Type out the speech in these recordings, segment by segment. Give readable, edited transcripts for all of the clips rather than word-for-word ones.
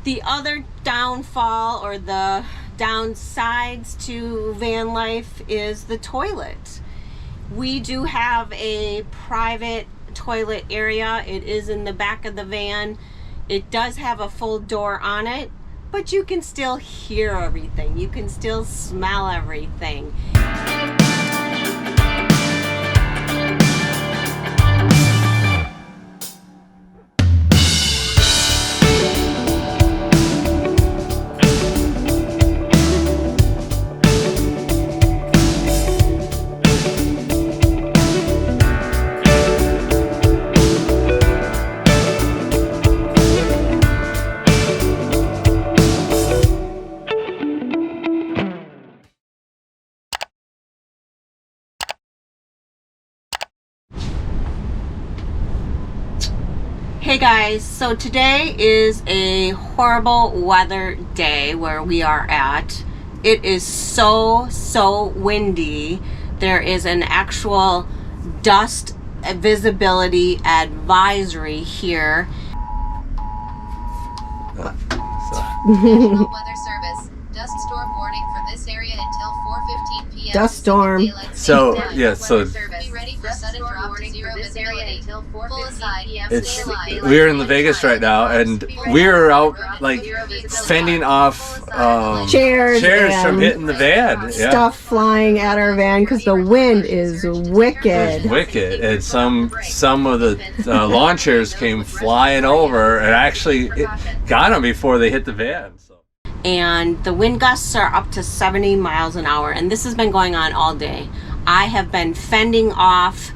The other downfall or the downsides to van life is the toilet. We do have a private toilet area. It is in the back of the van. It does have a full door on it, but you can still hear everything. You can still smell everything. Hey guys, so today is a horrible weather day where we are at. It is so windy. There is an actual dust visibility advisory here. National Weather Service, dust storm warning for this area until 4:15 p.m. Dust storm. So, yeah, so Be ready for sudden drop to zero visibility. Pull aside, it's we're in the Vegas right now, and we're out like fending off Chairs from and hitting the van. Yeah. stuff flying at our van because the wind is wicked. It's wicked, and some of the lawn chairs came flying over, and actually it got them before they hit the van. So. And the wind gusts are up to 70 miles an hour, and this has been going on all day. I have been fending off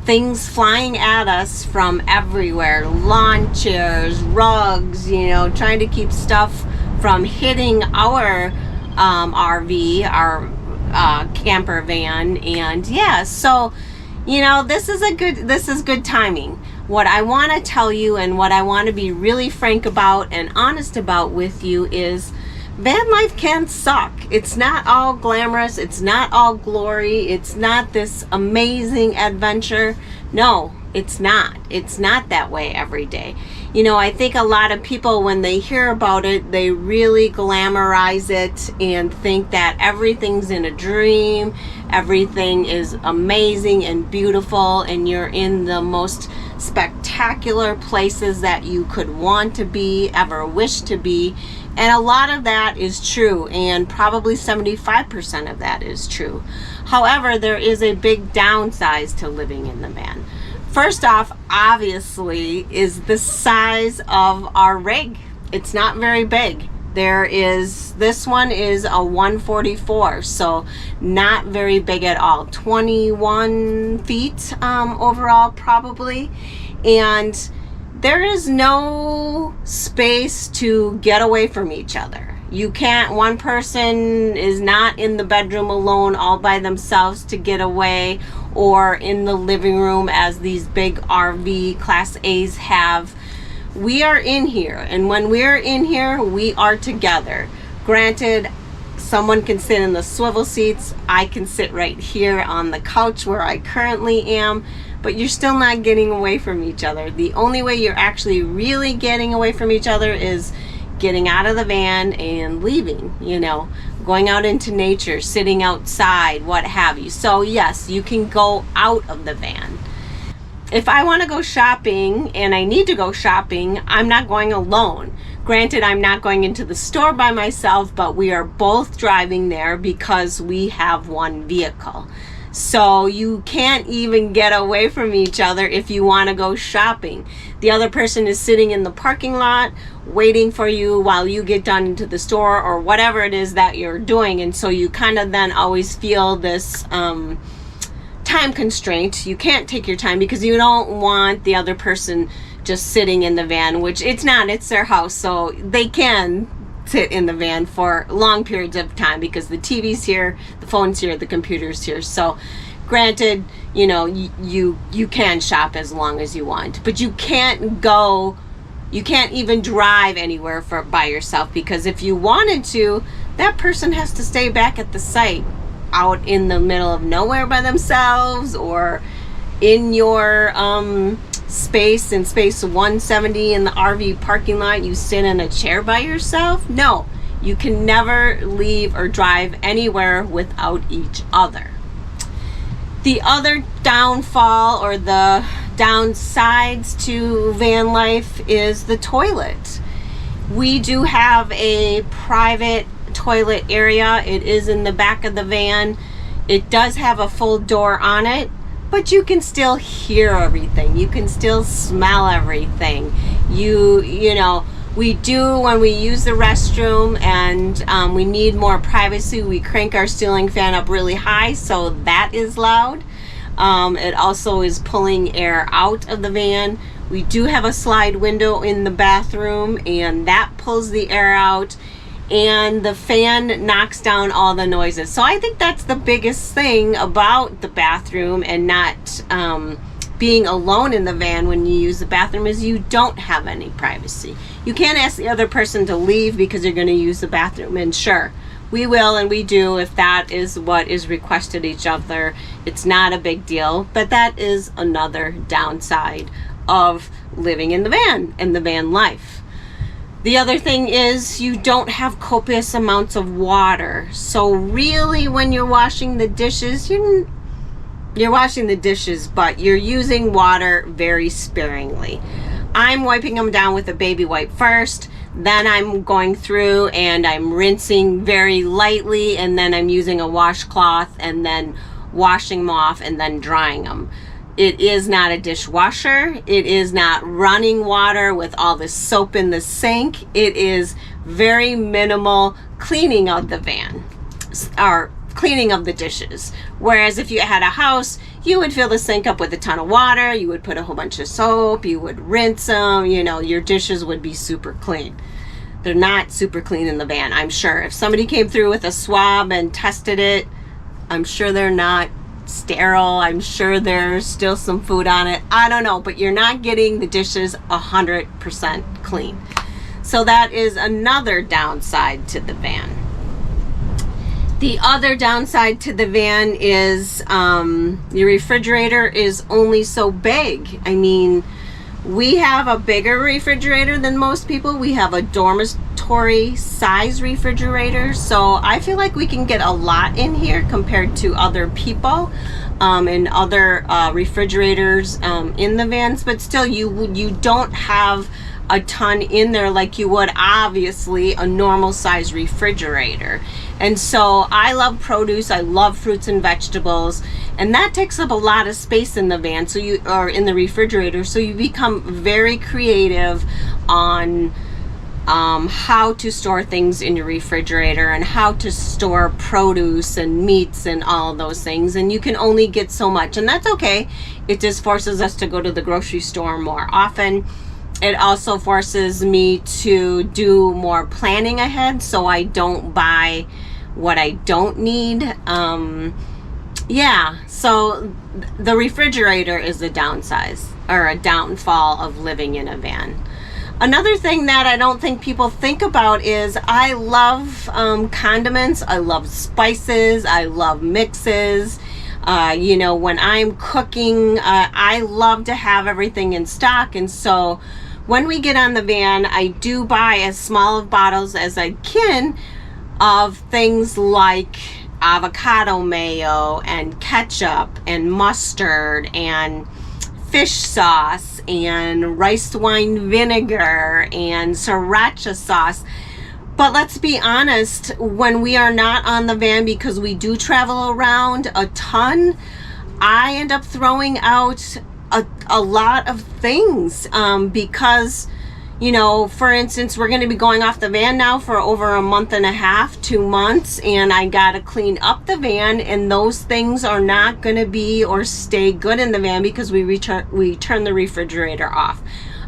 things flying at us from everywhere, lawn chairs, rugs, you know, trying to keep stuff from hitting our RV, our camper van. And yeah, so you know, this is good timing. What I want to tell you and what I want to be really frank about and honest about with you is van life can suck. It's not all glamorous. It's not all glory. It's not this amazing adventure. No, it's not. It's not that way every day. You know, I think a lot of people, when they hear about it, they really glamorize it and think that everything's in a dream. Everything is amazing and beautiful, and you're in the most spectacular places that you could want to be, ever wish to be. And a lot of that is true, and probably 75% of that is true. However, there is a big downside to living in the van. First off, obviously, is the size of our rig. It's not very big. This one is a 144, so not very big at all. 21 feet overall, probably. And there is no space to get away from each other. You can't, one person is not in the bedroom alone all by themselves to get away, or in the living room as these big RV Class A's have. We are in here, and when we're in here, we are together. Granted, someone can sit in the swivel seats. I can sit right here on the couch where I currently am, but you're still not getting away from each other. The only way you're actually really getting away from each other is getting out of the van and leaving, you know, going out into nature, sitting outside, what have you. So yes, you can go out of the van. If I want to go shopping and I need to go shopping, I'm not going alone. Granted, I'm not going into the store by myself, but we are both driving there because we have one vehicle. So you can't even get away from each other if you want to go shopping. The other person is sitting in the parking lot waiting for you while you get done into the store or whatever it is that you're doing. And so you kind of then always feel this time constraint. You can't take your time because you don't want the other person just sitting in the van, which it's not, it's their house, so they can sit in the van for long periods of time because the TV's here, the phone's here, the computer's here. So granted, you know, you can shop as long as you want, but you can't even drive anywhere by yourself, because if you wanted to, that person has to stay back at the site out in the middle of nowhere by themselves, or in your space in space 170 in the RV parking lot, you sit in a chair by yourself. No, you can never leave or drive anywhere without each other. The other downfall or the downsides to van life is the toilet. We do have a private toilet area. It is in the back of the van. It does have a full door on it, but you can still hear everything. You can still smell everything. You know, we do when we use the restroom and we need more privacy, we crank our ceiling fan up really high, so that is loud. It also is pulling air out of the van. We do have a slide window in the bathroom, and that pulls the air out, and the fan knocks down all the noises. So I think that's the biggest thing about the bathroom and not being alone in the van when you use the bathroom is you don't have any privacy. You can't ask the other person to leave because you're going to use the bathroom, and sure, we will and we do if that is what is requested each other. It's not a big deal, but that is another downside of living in the van and the van life. The other thing is you don't have copious amounts of water. So really when you're washing the dishes, you're washing the dishes, but you're using water very sparingly. I'm wiping them down with a baby wipe first, then I'm going through and I'm rinsing very lightly, and then I'm using a washcloth and then washing them off and then drying them. It is not a dishwasher. It is not running water with all the soap in the sink. It is very minimal cleaning of the van or cleaning of the dishes. Whereas if you had a house, you would fill the sink up with a ton of water. You would put a whole bunch of soap. You would rinse them. You know, your dishes would be super clean. They're not super clean in the van, I'm sure. If somebody came through with a swab and tested it, I'm sure they're not sterile. I'm sure there's still some food on it. I don't know, but you're not getting the dishes 100% clean. So that is another downside to the van. The other downside to the van is your refrigerator is only so big. I mean, we have a bigger refrigerator than most people. We have a dormitory size refrigerator, so I feel like we can get a lot in here compared to other people and other refrigerators in the vans, but still you don't have a ton in there like you would obviously a normal size refrigerator. And so I love produce, I love fruits and vegetables, and that takes up a lot of space in the van, so you or in the refrigerator, so you become very creative on how to store things in your refrigerator and how to store produce and meats and all of those things, and you can only get so much, and that's okay. It just forces us to go to the grocery store more often. It also forces me to do more planning ahead so I don't buy what I don't need. Yeah, so the refrigerator is a downsize or a downfall of living in a van. Another thing that I don't think people think about is I love condiments, I love spices, I love mixes. You know, when I'm cooking, I love to have everything in stock, and so when we get on the van, I do buy as small of bottles as I can of things like avocado mayo and ketchup and mustard and fish sauce and rice wine vinegar and sriracha sauce. But let's be honest, when we are not on the van, because we do travel around a ton, I end up throwing out a lot of things because, you know, for instance, we're going to be going off the van now for over a month and a half, 2 months, and I got to clean up the van, and those things are not going to be or stay good in the van because we turn the refrigerator off.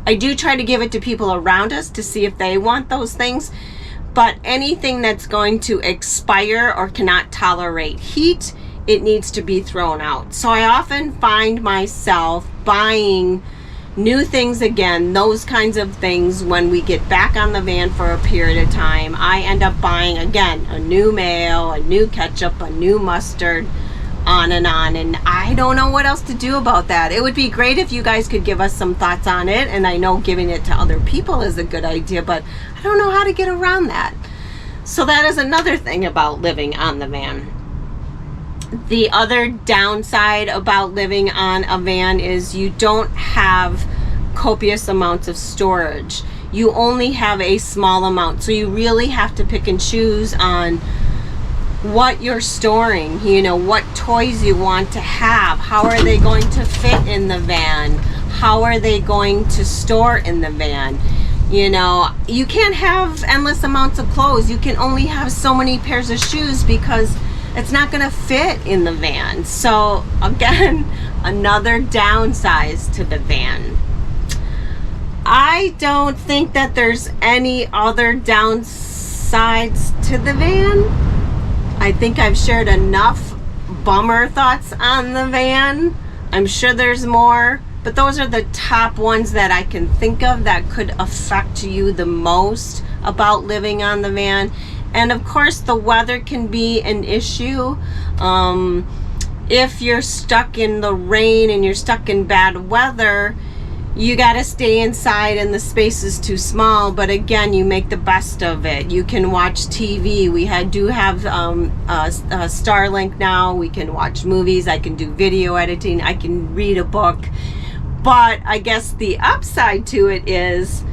I do try to give it to people around us to see if they want those things, but anything that's going to expire or cannot tolerate heat, it needs to be thrown out. So I often find myself buying new things again, those kinds of things, when we get back on the van for a period of time. I end up buying again a new mayo, a new ketchup, a new mustard, on and on, and I don't know what else to do about that. It would be great if you guys could give us some thoughts on it, and I know giving it to other people is a good idea, but I don't know how to get around that. So that is another thing about living on the van. The other downside about living on a van is you don't have copious amounts of storage. You only have a small amount, so you really have to pick and choose on what you're storing, you know, what toys you want to have, how are they going to fit in the van, how are they going to store in the van. You know, you can't have endless amounts of clothes. You can only have so many pairs of shoes because it's not going to fit in the van. So again, another downsize to the van. I don't think that there's any other downsides to the van. I think I've shared enough bummer thoughts on the van. I'm sure there's more, but those are the top ones that I can think of that could affect you the most about living on the van. And of course, the weather can be an issue. If you're stuck in the rain and you're stuck in bad weather, you got to stay inside and the space is too small, but again, you make the best of it. You can watch TV. We do have a Starlink now. We can watch movies. I can do video editing. I can read a book. But I guess the upside to it is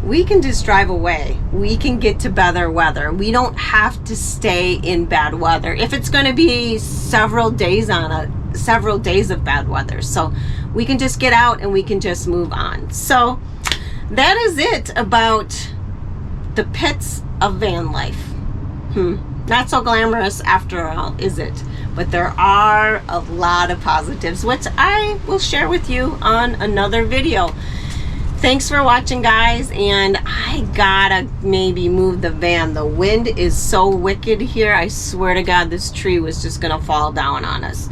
we can just drive away. We can get to better weather. We don't have to stay in bad weather if it's going to be several days of bad weather. So we can just get out and we can just move on. So that is it about the pits of van life. Not so glamorous after all, is it? But there are a lot of positives, which I will share with you on another video. Thanks for watching, guys, and I gotta maybe move the van. The wind is so wicked here. I swear to God, this tree was just gonna fall down on us.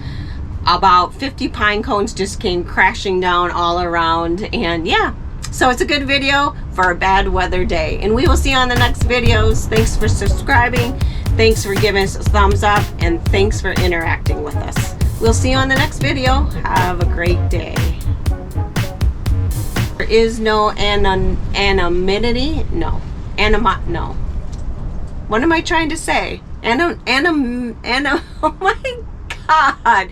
About 50 pine cones just came crashing down all around, and yeah, so it's a good video for a bad weather day. And we will see you on the next videos. Thanks for subscribing. Thanks for giving us a thumbs up, and thanks for interacting with us. We'll see you on the next video. Have a great day. There is no anonymity. No. No. What am I trying to say? Oh my God.